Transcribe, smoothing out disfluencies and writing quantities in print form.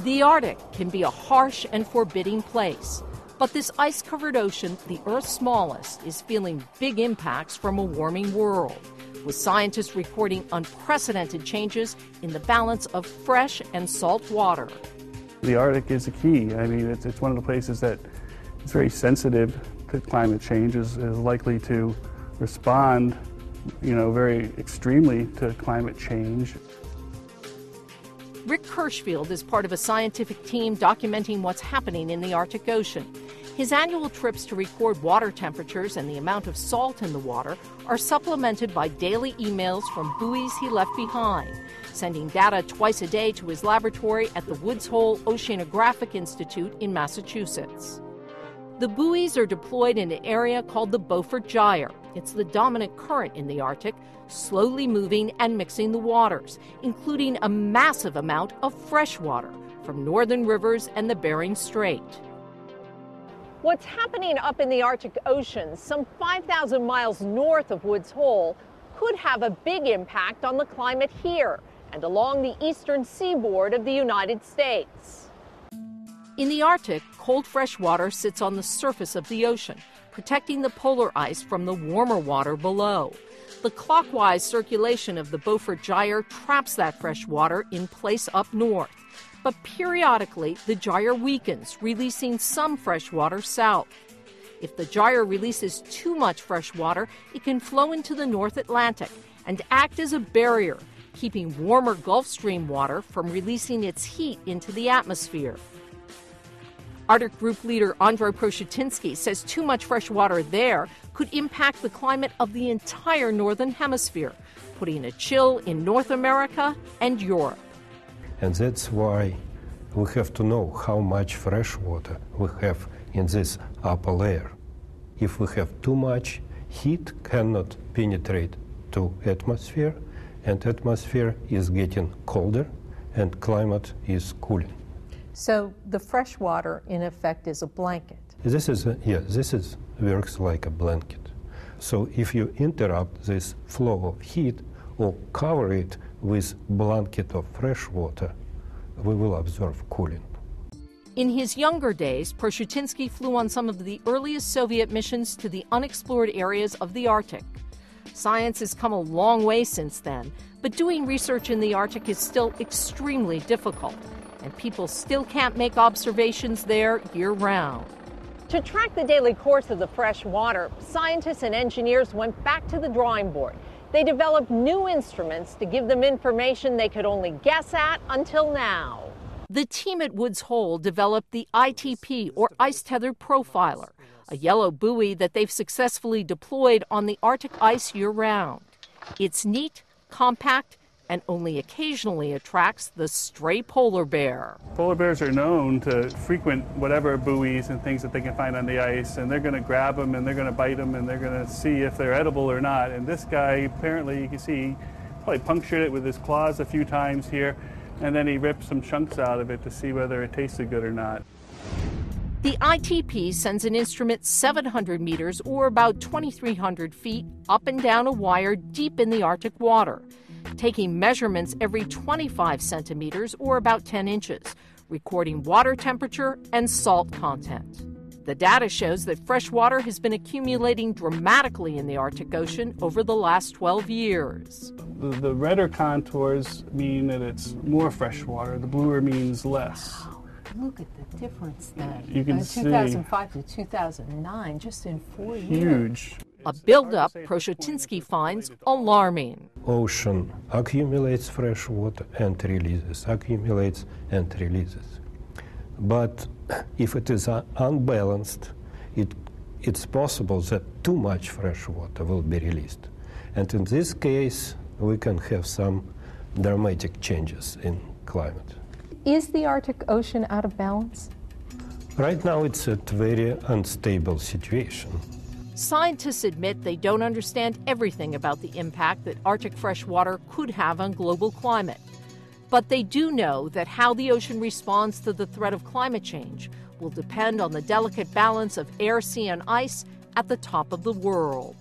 The Arctic can be a harsh and forbidding place, but this ice-covered ocean, the Earth's smallest, is feeling big impacts from a warming world, with scientists recording unprecedented changes in the balance of fresh and salt water. The Arctic is a key. I mean, it's one of the places that is very sensitive to climate change, is likely to respond, very extremely to climate change. Rick Kirschfield is part of a scientific team documenting what's happening in the Arctic Ocean. His annual trips to record water temperatures and the amount of salt in the water are supplemented by daily emails from buoys he left behind, sending data twice a day to his laboratory at the Woods Hole Oceanographic Institute in Massachusetts. The buoys are deployed in an area called the Beaufort Gyre. It's the dominant current in the Arctic, slowly moving and mixing the waters, including a massive amount of fresh water from northern rivers and the Bering Strait. What's happening up in the Arctic Ocean, some 5,000 miles north of Woods Hole, could have a big impact on the climate here and along the eastern seaboard of the United States. In the Arctic, cold fresh water sits on the surface of the ocean, protecting the polar ice from the warmer water below. The clockwise circulation of the Beaufort Gyre traps that fresh water in place up north. But periodically, the gyre weakens, releasing some fresh water south. If the gyre releases too much fresh water, it can flow into the North Atlantic and act as a barrier, keeping warmer Gulf Stream water from releasing its heat into the atmosphere. Arctic Group leader Andrei Proshutinsky says too much fresh water there could impact the climate of the entire Northern Hemisphere, putting a chill in North America and Europe. And that's why we have to know how much fresh water we have in this upper layer. If we have too much, heat cannot penetrate to atmosphere, and atmosphere is getting colder, and climate is cooling. So the fresh water, in effect, is a blanket. This works like a blanket. So if you interrupt this flow of heat or cover it with blanket of fresh water, we will observe cooling. In his younger days, Proshutinsky flew on some of the earliest Soviet missions to the unexplored areas of the Arctic. Science has come a long way since then, but doing research in the Arctic is still extremely difficult, and people still can't make observations there year-round. To track the daily course of the fresh water, scientists and engineers went back to the drawing board. They developed new instruments to give them information they could only guess at until now. The team at Woods Hole developed the ITP, or Ice Tethered Profiler, a yellow buoy that they've successfully deployed on the Arctic ice year-round. It's neat, compact, and only occasionally attracts the stray polar bear. Polar bears are known to frequent whatever buoys and things that they can find on the ice, and they're going to grab them and they're going to bite them and they're going to see if they're edible or not. And this guy, apparently, you can see, probably punctured it with his claws a few times here, and then he ripped some chunks out of it to see whether it tasted good or not. The ITP sends an instrument 700 meters, or about 2,300 feet, up and down a wire deep in the Arctic water, taking measurements every 25 centimeters, or about 10 inches, recording water temperature and salt content. The data shows that fresh water has been accumulating dramatically in the Arctic Ocean over the last 12 years. The redder contours mean that it's more fresh water. The bluer means less. Wow, look at the difference then. You can see 2005 to 2009, just in 4 years. Huge. A buildup Proshutinsky finds alarming. Ocean accumulates fresh water and releases, accumulates and releases. But if it is unbalanced, it's possible that too much fresh water will be released. And in this case, we can have some dramatic changes in climate. Is the Arctic Ocean out of balance? Right now, it's a very unstable situation. Scientists admit they don't understand everything about the impact that Arctic fresh water could have on global climate. But they do know that how the ocean responds to the threat of climate change will depend on the delicate balance of air, sea, and ice at the top of the world.